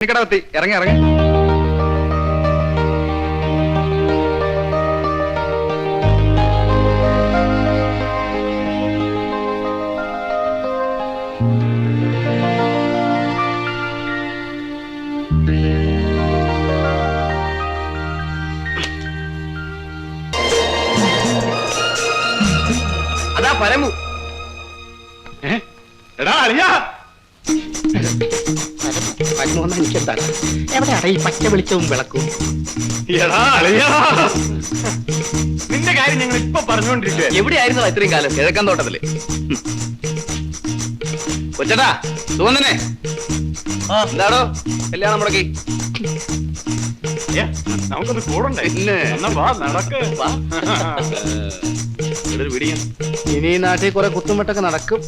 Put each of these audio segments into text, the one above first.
കടവത്തി ഇറങ്ങി ഇറങ്ങി. അതാ പരമു. എടാ അളിയാ, എവിടെയാണ് ഈ പച്ച വെളിച്ചവും വിളക്കും? നിന്റെ കാര്യം ഞങ്ങൾ ഇപ്പൊ പറഞ്ഞുകൊണ്ടിരിക്കുക. എവിടെയായിരുന്നു ഇത്രയും കാലം? കിഴക്കൻ തോട്ടത്തില്. കൊച്ചടാ സുഗന്ധനെ എന്താടോ കല്യാണം മുടക്കി? നമുക്കൊന്ന് കൂടണ്ടേ? ഇനി നാട്ടിൽ കുറെ കുത്തുമെട്ടൊക്കെ നടക്കും.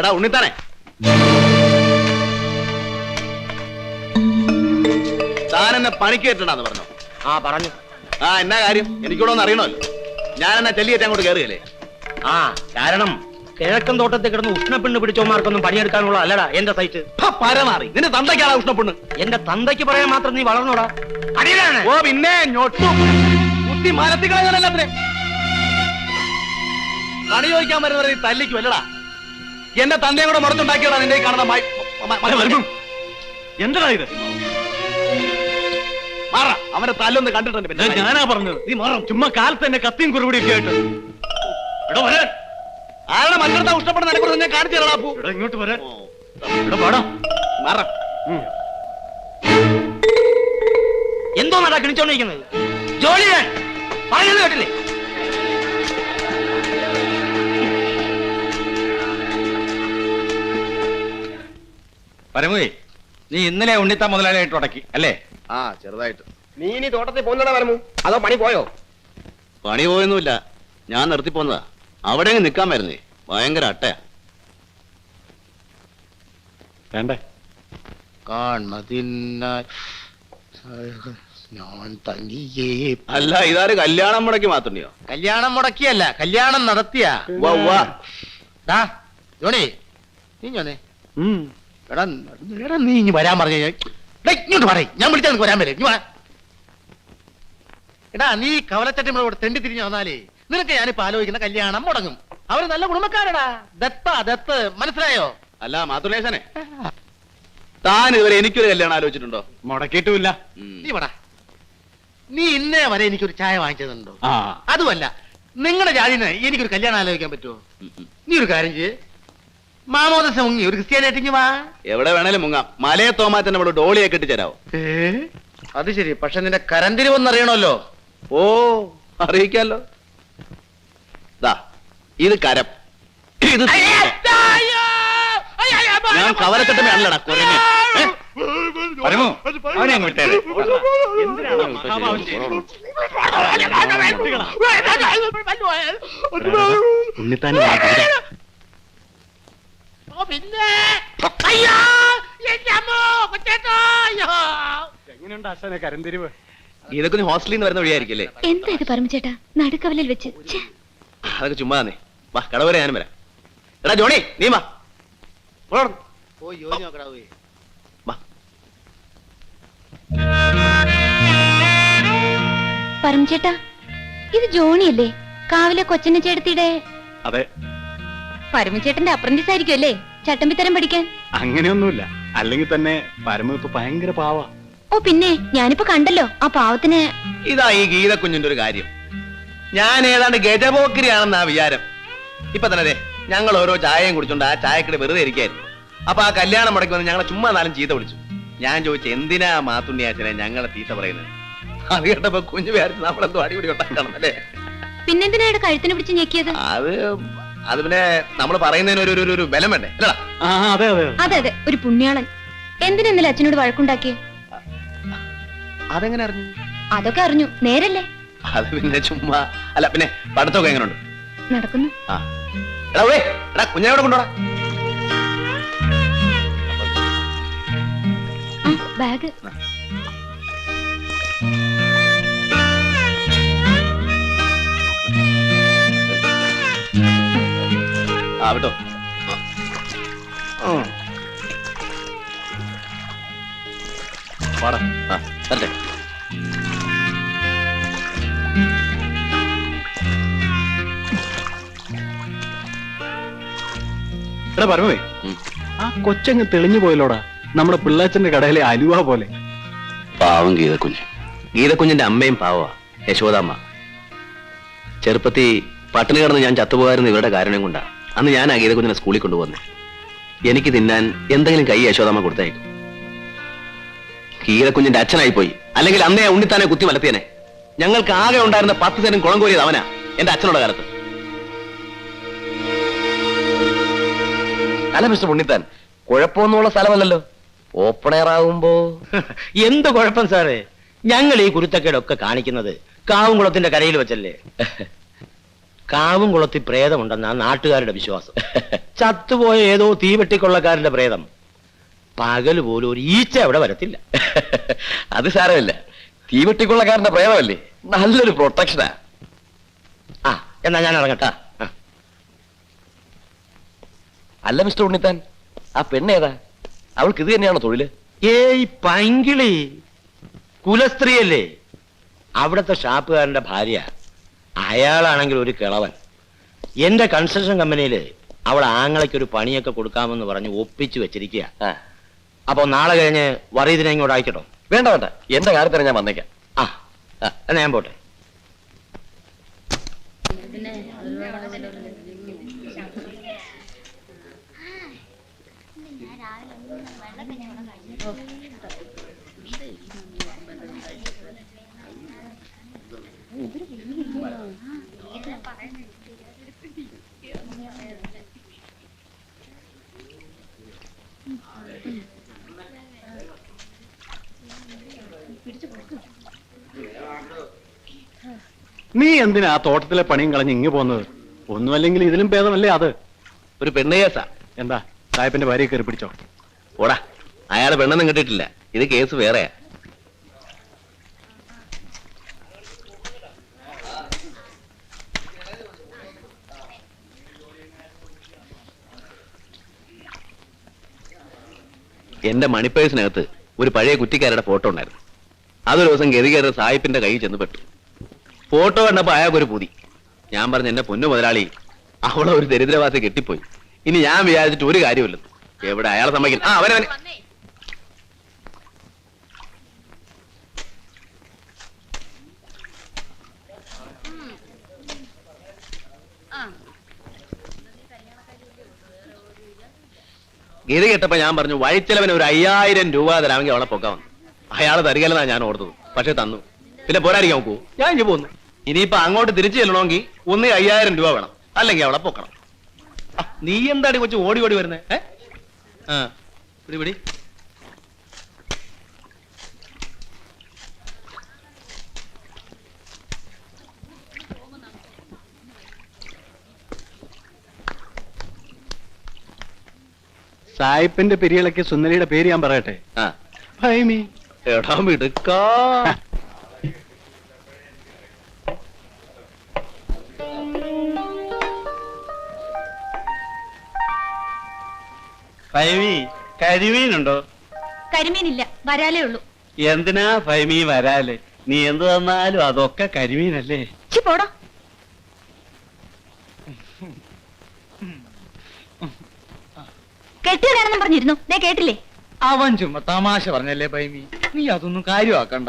എടാ ഉണ്ണിത്താനെ, താൻ എന്നെ പണിക്ക് കയറ്റണ്ടെന്ന് പറഞ്ഞു. പറഞ്ഞു. എന്നാ കാര്യം? എനിക്കൂടെ ഒന്ന് അറിയണമല്ലോ. ഞാൻ എന്നാ ചെല്ലിയേറ്റ് അങ്ങോട്ട് കയറുകയല്ലേ? കാരണം കിഴക്കൻ തോട്ടത്തിൽ കിടന്ന് ഉഷ്ണപ്പെണ്ണ് പിടിച്ചോമാർക്കൊന്നും പണിയെടുക്കാനുള്ള അല്ലടാ എന്റെ സൈറ്റ്. പരമാറി നിന്റെ തന്തയ്ക്കാണ് ഉഷ്ണപ്പെണ്ണ്. എന്റെ തന്തയ്ക്ക് പറയാൻ മാത്രം നീ വളർന്നോടാ. ഓ പിന്നെ ഞൊട്ടും കുത്തി മരത്തി കളയാനല്ലാത്തിനെ പണി ചോദിക്കാൻ വരുന്നവരെ നീ തല്ലിക്കും അല്ലടാ. എന്റെ തന്തയും കൂടെ മുറച്ചുണ്ടാക്കിയടാ നിന്റെ കാണുന്ന. എന്താ ഇത്? മാറ, അവന്റെ തല്ലൊന്ന് കണ്ടിട്ടുണ്ട്. ഞാനാ പറഞ്ഞത് നീ മാറും. ചുമ്മാ കാലത്ത് തന്നെ കത്തിയും കുറുപിടിയൊക്കെ ആയിട്ട്. എടോ വരാൻ. ആരുടെ മറ്റൊരുത്ത ഇഷ്ടപ്പെടുന്ന നിനക്ക് ഞാൻ കാണിച്ചു തരണം. അപ്പു എടോ ഇങ്ങോട്ട് വരാൻ. എടോ പാടാ മാറ. എന്തോ നടാ കിണിച്ചോണ്ടിരിക്കുന്നത്? ജോലി പറയുന്നത് കേട്ടില്ലേ? പരമുവേ, നീ ഇന്നലെ ഉണ്ണിത്താ മുതലാളിയായിട്ട് ഉടക്കി അല്ലേ? ചെറുതായിട്ട്. നീ ഇനി തോട്ടത്തിൽ പോകുന്നതാ വരമു? അതോ പണി പോയോ? പണി പോയൊന്നുമില്ല, ഞാൻ നിർത്തി പോന്നതാ. അവിടെ നിൽക്കാൻ വരുന്നേ, ഭയങ്കര അട്ടയാ. വേണ്ടേ? അല്ല, ഇതാര് കല്യാണം മുടക്കി മാത്രയോ? കല്യാണം മുടക്കിയല്ല, കല്യാണം നടത്തിയ. ജോണി നീ ഞാനേ എടാ നീ ഇനി വരാൻ പറഞ്ഞു. ഇങ്ങോട്ട് പറയും, ഞാൻ വിളിച്ചാൽ നിനക്ക് വരാൻ വരെ. എടാ നീ കവലച്ചട്ടിവിടെ തെണ്ടി തിരിഞ്ഞു വന്നാലേ നിനക്ക് ഞാനിപ്പോ ആലോചിക്കുന്ന കല്യാണം മുടങ്ങും. അവര് നല്ല കുടുംബക്കാരടാ. ദത്ത് മനസ്സിലായോ? അല്ല മാതുലേശനെ, താൻ ഇതുവരെ എനിക്കൊരു കല്യാണം ആലോചിച്ചിട്ടുണ്ടോ? മുടക്കിയിട്ടുമില്ല. നീ വടാ, നീ ഇന്നേ വരെ എനിക്കൊരു ചായ വാങ്ങിച്ചതുണ്ടോ? അതുമല്ല, നിങ്ങളുടെ ജാതിന് എനിക്കൊരു കല്യാണം ആലോചിക്കാൻ പറ്റുമോ? നീ ഒരു കാര്യം ചെയ്യ്, മാമോദസ മുങ്ങി ഒരു ക്രിസ്ത്യാനായിട്ട് വാ. എവിടെ വേണേലും മുങ്ങാം. മലയെ തോമാറ്റന്നെ ഇവിടെ ഡോളിയെ കെട്ടിച്ചേരാവോ? അത് ശരി, പക്ഷെ നിന്റെ കരന്തിരിവെന്നറിയണമല്ലോ. ഓ അറിയിക്കാലോ. ദാ ഇത് കരം, ഇത് ഞാൻ കവലക്കെട്ടമേ അല്ലടാ കുരങ്ങ. പരമു അവനെ അങ്ങ് വിട്ടേരെ. ഉണ്ണിത്താനും എങ്ങനെയുണ്ട് അച്ഛനെ കരന്തിരിവ്? ഇതൊക്കെ നീ ഹോസ്റ്റലിൽ നിന്ന് വരുന്ന വഴിയായിരിക്കല്ലേ? എന്താ ഇത് പരമചേട്ടാ, നടുക്കവലിൽ വെച്ച്? അതൊക്കെ ചുമ്മാ തന്നെ. വാ കടവരെ ഞാനും വരാം. എടാ ജോണി നീ വാ. പരമചേട്ടാ, ഇത് ജോണിയല്ലേ, കാവിലെ കൊച്ചനെ ചേട്ടത്തിയുടെ? അതെ. പരമചേട്ടന്റെ അപ്രന്റീസ് ആയിരിക്കും അല്ലേ ചട്ടമ്പിത്തരം പഠിക്കാൻ? അങ്ങനെയൊന്നുമില്ല, അല്ലെങ്കിൽ തന്നെ പരമ ഇപ്പൊ ഭയങ്കര പാവാ. ഓ പിന്നെ, ഞാനിപ്പോ കണ്ടല്ലോ ആ പാവത്തിന്. ഇതാ ഈ ഗീത കുഞ്ഞിന്റെ ഒരു കാര്യം. ഞാൻ ഏതാണ്ട് ഗജപോക്കിരിയാണെന്നാ വിചാരം. ഇപ്പൊ തന്നെ ഞങ്ങൾ ഓരോ ചായയും കുടിച്ചോണ്ട് ആ ചായക്കട വെറുതെ ഇരിക്കായിരുന്നു. അപ്പൊ ആ കല്യാണം മുടക്കി വന്ന് ഞങ്ങളെ ചുമ്മാ നാലും ചീത്ത വിളിച്ചു. ഞാൻ ചോദിച്ചു, എന്തിനാ മാത്തുണ്ണിയാച്ചനെ ഞങ്ങളെ തീത്ത പറയുന്നത്? അത് കേട്ടപ്പോ കുഞ്ഞു വിചാരിച്ച് നമ്മളെന്തോ അടിപിടി ഉണ്ടാക്കണം അല്ലേ? പിന്നെന്തിനാ കഴുത്തിന് പിടിച്ച് ഞെക്കിയത്? അത് പിന്നെ നമ്മൾ പറയുന്നതിന് ഒരു ബലം വേണ്ടേ അല്ലടാ? അതെ അതെ അതെ അതെ, ഒരു പുണ്യാളൻ. എന്തിനാ ഇന്നലെ അച്ഛനോട് വഴക്കുണ്ടാക്കിയേ? അതെങ്ങനെ അറിഞ്ഞു? അതൊക്കെ അറിഞ്ഞു, നേരല്ലേ? അത് പിന്നെ ചുമ്മാ അല്ല. പിന്നെ പഠിത്തമൊക്കെ എങ്ങനെയുണ്ട്? നടക്കുന്നു. ആ എടാ ഉവ്വേ, എടാ കുഞ്ഞിനെ കൊണ്ടോടാ. ബാഗ്. ആ വിട്ടോ. പാടാ. ആ തരട്ടെ. എടാ പരമേ, ആ കൊച്ചങ്ങ് തെളിഞ്ഞു പോയല്ലോടാ, നമ്മുടെ പിള്ളാച്ചന്റെ കടയിലെ അലുവ പോലെ. പാവം ഗീതക്കുഞ്ഞ്. ഗീതക്കുഞ്ഞിന്റെ അമ്മയും പാവ യശോദാമ്മ. ചെറുപ്പത്തി പട്ടിണി കിടന്ന് ഞാൻ ചത്തുപോകാരുന്ന ഇവരുടെ കാരണം കൊണ്ടാ അന്ന് ഞാൻ ആ ഗീതക്കുഞ്ഞിനെ സ്കൂളിൽ കൊണ്ടുപോകുന്നേ. എനിക്ക് തിന്നാൻ എന്തെങ്കിലും കൈ യശോദാമ്മ കൊടുത്തയക്കും. ഗീതക്കുഞ്ഞിന്റെ അച്ഛനായി പോയി, അല്ലെങ്കിൽ അന്നേ ഉണ്ണിത്താനെ കുത്തി മലത്തിയനെ. ഞങ്ങൾക്ക് ആകെ ഉണ്ടായിരുന്ന 10 സെന്റും കുളം കോരിയത് അവനാ എന്റെ അച്ഛനുള്ള കാലത്ത്. അല്ല മിസ്റ്റർ ഉണ്ണിത്താൻ, കുഴപ്പമൊന്നുമുള്ള സ്ഥലമല്ലല്ലോ. ഓപ്പൺ എയർ ആകുമ്പോ എന്ത് കുഴപ്പം സാറേ? ഞങ്ങൾ ഈ കുരുത്തക്കേടൊക്കെ കാണിക്കുന്നത് കാവുംകുളത്തിന്റെ കരയിൽ വെച്ചല്ലേ. കാവുംകുളത്തിൽ പ്രേതമുണ്ടെന്നാ നാട്ടുകാരുടെ വിശ്വാസം. ചത്തുപോയ ഏതോ തീവെട്ടിക്കൊള്ളക്കാരന്റെ പ്രേതം. പകല് പോലും ഒരു ഈച്ച അവിടെ വരത്തില്ല. അത് സാരമില്ല, തീവെട്ടിക്കൊള്ളക്കാരന്റെ പ്രേമമല്ലേ, നല്ലൊരു പ്രൊട്ടക്ഷനാ. ആ എന്നാ ഞാൻ ഇറങ്ങട്ടെ. അല്ല മിസ്റ്റർ ഉണ്ണിത്താൻ, ആ പെണ്ണേതാ? അവൾക്ക് ഇത് തന്നെയാണോ തൊഴില്? ഏയ് പൈങ്കിളി, കുലസ്ത്രീയല്ലേ. അവിടത്തെ ഷാപ്പുകാരന്റെ ഭാര്യ. അയാളാണെങ്കിൽ ഒരു കിളവൻ. എന്റെ കൺസ്ട്രക്ഷൻ കമ്പനിയില് അവൾ ആങ്ങളയ്ക്കൊരു പണിയൊക്കെ കൊടുക്കാമെന്ന് പറഞ്ഞ് ഒപ്പിച്ചു വെച്ചിരിക്കുക. അപ്പൊ നാളെ കഴിഞ്ഞ് വറീതിനെ ഇങ്ങോട്ട് അയക്കട്ടോ? വേണ്ട വേണ്ട, എന്റെ കാര്യത്തിന് ഞാൻ വന്നേക്കാം. ആ എന്നാ ഞാൻ പോട്ടെ. നീ എന്തിനാ ആ തോട്ടത്തിലെ പണിയും കളഞ്ഞ് ഇങ്ങ് പോകുന്നത്? ഒന്നുമല്ലെങ്കിൽ ഇതിലും ഭേദമല്ലേ അത്. ഒരു പെണ്ണ് കേസാ. എന്താ സാഹിബിന്റെ ഭാര്യയെ കയറി പിടിച്ചോ? ഓടാ, അയാളെ പെണ്ണൊന്നും കിട്ടിയിട്ടില്ല. ഇത് കേസ് വേറെയാ. എന്റെ മണിപ്പേഴ്സിനകത്ത് ഒരു പഴയ കുറ്റിക്കാരുടെ ഫോട്ടോ ഉണ്ടായിരുന്നു. അതൊരു ദിവസം ഗതികേറി സായിപ്പിന്റെ കയ്യിൽ ചെന്ന് പെട്ടു. ഫോട്ടോ കണ്ടപ്പോ അയാൾക്കൊരു പൂതി. ഞാൻ പറഞ്ഞു, എന്റെ പൊന്നു മുതലാളി, അവളെ ഒരു ദരിദ്രവാസി കെട്ടിപ്പോയി. ഇനി ഞാൻ വിചാരിച്ചിട്ട് ഒരു കാര്യമില്ല. എവിടെ അയാളെ സമ്മതിക്കില്ല. ആ അവനെ ഗീത കേട്ടപ്പോ ഞാൻ പറഞ്ഞു, വഴിച്ചെലവന് ഒരു 5000 രൂപ തരാമെങ്കിൽ അവളെ പൊക്കാൻ വന്നു. അയാൾ തരികല്ലെന്നാ ഞാൻ ഓർത്തത്. പക്ഷെ തന്നു. പിന്നെ പോരാടിക്കാൻ നോക്കൂ, ഞാൻ ഇനി പോന്നു. ഇനിയിപ്പോ അങ്ങോട്ട് തിരിച്ചു ചെല്ലണമെങ്കിൽ 5000 രൂപ വേണം, അല്ലെങ്കിൽ അവളെ പൊക്കണം. നീ എന്താണ് കൊച്ചു ഓടി ഓടി വരുന്നേ? പിടി പിടി. സായിപ്പിന്റെ പെരിയളയ്ക്ക് സുന്ദരിയുടെ പേര് ഞാൻ പറയട്ടെ. ഭൈമി. എടാ മിടുക്കാ. ഫൈമി, കരിമീനുണ്ടോ? കരിമീനില്ല, വരാലേ ഉള്ളൂ. എന്തിനാ ഫൈമി വരാല്? നീ എന്ത് തന്നാലും അതൊക്കെ കരിമീനല്ലേ? പോടാ. കെട്ടിയതാണെന്ന് പറഞ്ഞിരുന്നു, ഞാൻ കേട്ടില്ലേ? അവൻ ചുമ്മാ തമാശ പറഞ്ഞല്ലേ ഫൈമി, നീ അതൊന്നും കാര്യമാക്കണ്ട.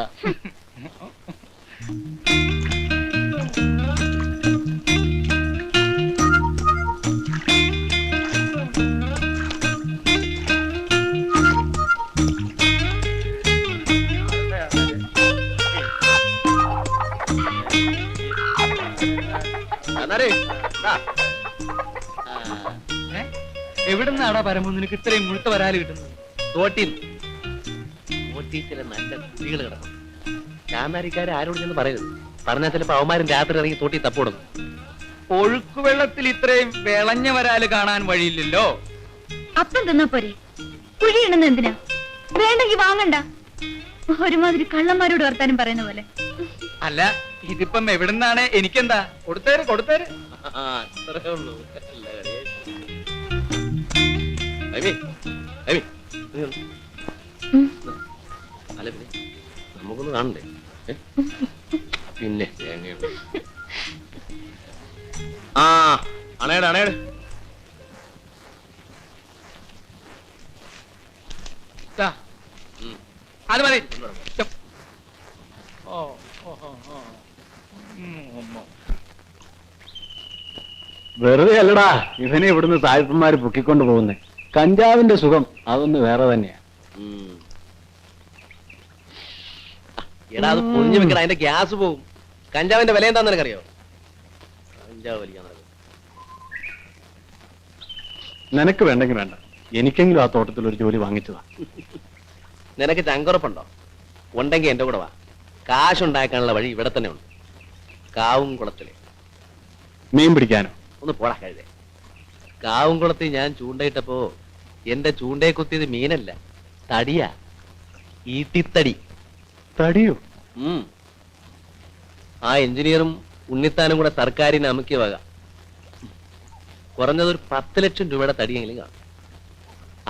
എന്നാലേ, ദാ. എവിടുന്നാടാ പരമു നിനക്ക് ഇത്രയും മുഴുത്ത വരാല് കിട്ടുന്നത്? തോട്ടിൽ ചില നല്ല കുട്ടികൾ കിടക്കും. ചാന്നാരിക്കാരെ ആരോട് ചെന്ന് പറയരുത്. പറഞ്ഞാൽ ചിലപ്പോ അവന്മാരും രാത്രി ഇറങ്ങി തോട്ടി തപ്പോടും. ഒഴുക്കുവെള്ളത്തിൽ ഇത്രയും വിളഞ്ഞ വരാല് കാണാൻ വഴിയില്ലല്ലോ. അപ്പം തിന്നാ പോരെ, കുഴിയിടുന്ന എന്തിനാ? വേണ്ടെങ്കി വാങ്ങണ്ട. ഒരുമാതിരി കള്ളന്മാരോട് വർത്താനം പറയുന്ന പോലെ. അല്ല, ഇതിപ്പം എവിടുന്നാണ്? എനിക്കെന്താ? കൊടുത്തേര് കൊടുത്തേര്. അത്രേ ഉള്ളൂ. നല്ല കളിയായി. ഐമി, ഐമി, നീ വന്ന്. അല്ല പിന്നെ നമുക്കൊന്ന് കാണണ്ടേ? പിന്നെ തേങ്ങയുണ്ട്. ആ അണേട് അണേട്. അത് മതി. വെറുതെ അല്ലടാ ഇവനെ ഇവിടുന്ന് സായിപ്പന്മാര് പൊക്കിക്കൊണ്ട് പോകുന്നേ. കഞ്ചാവിന്റെ സുഖം അതൊന്ന് വേറെ തന്നെയാ. എടാ അത് പൊഞ്ഞു വെക്കട, അതിന്റെ ഗ്യാസ് പോകും. കഞ്ചാവിന്റെ വില എന്താന്ന് നിനക്കറിയോ? കഞ്ചാവ് വലിക്കാൻ നടക്കും. നിനക്ക് വേണ്ടെങ്കിൽ വേണ്ട, എനിക്കെങ്കിലും ആ തോട്ടത്തിൽ ഒരു ജോലി വാങ്ങിച്ചതാ. നിനക്ക് ചങ്കുറപ്പുണ്ടോ? ഉണ്ടെങ്കിൽ എന്റെ കൂടെ വാ. കാശുണ്ടാക്കാനുള്ള വഴി ഇവിടെ തന്നെ ഉണ്ട്. കാവും കുളത്തില്. മീൻ പിടിക്കാനോ? ഒന്ന് പോടാ കഴുതേ. കാവും കുളത്തിൽ ഞാൻ ചൂണ്ടയിട്ടപ്പോ എന്റെ ചൂണ്ടയെ കുത്തിയത് മീനല്ല, തടിയാ. ഈട്ടിത്തടി. തടിയോ? ആ എഞ്ചിനീയറും ഉണ്ണിത്താനും കൂടെ സർക്കാരിന് അമുക്കിയ വക. കുറഞ്ഞത് ഒരു 10 ലക്ഷം രൂപയുടെ തടിയെങ്കിലും കാണും.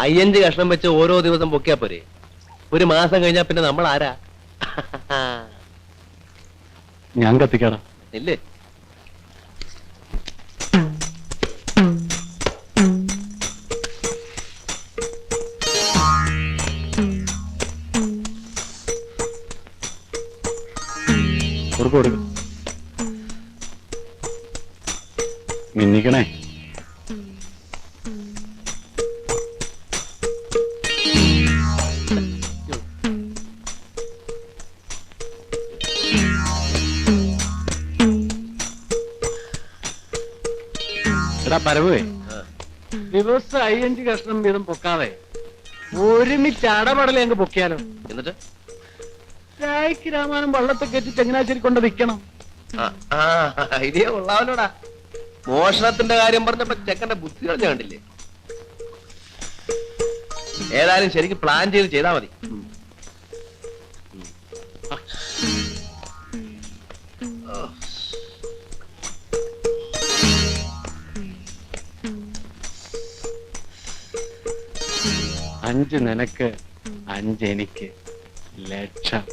5 കഷ്ണം വെച്ച് ഓരോ ദിവസം പൊക്കിയാ പോരെ. ഒരു മാസം കഴിഞ്ഞാ പിന്നെ നമ്മൾ ആരാ? ഞാൻ കത്തിക്കാടാ. ഇല്ലേ? കൊടുക്കും മിന്നിക്കണേ. എടാ പരവുവേ, ദിവസം 5 കഷ്ണം വീതം പൊക്കാതെ ഒരുമിച്ച് അടപടലെ അങ്ങ് പൊക്കിയാലോ? എന്നിട്ട് ചായക്ക് രാമാനം വള്ളത്തെ കയറ്റി ചങ്ങനാശ്ശേരി കൊണ്ട് വിൽക്കണം. ഐഡിയ കൊള്ളാമല്ലോടാ. മോഷണത്തിന്റെ കാര്യം പറഞ്ഞപ്പോ ചെക്കന്റെ ബുദ്ധി കളഞ്ഞ കണ്ടില്ലേ? ഏതായാലും ശരിക്കും പ്ലാൻ ചെയ്ത് ചെയ്താൽ മതി. അഞ്ച് നിനക്ക് 5 എനിക്ക് ലക്ഷം.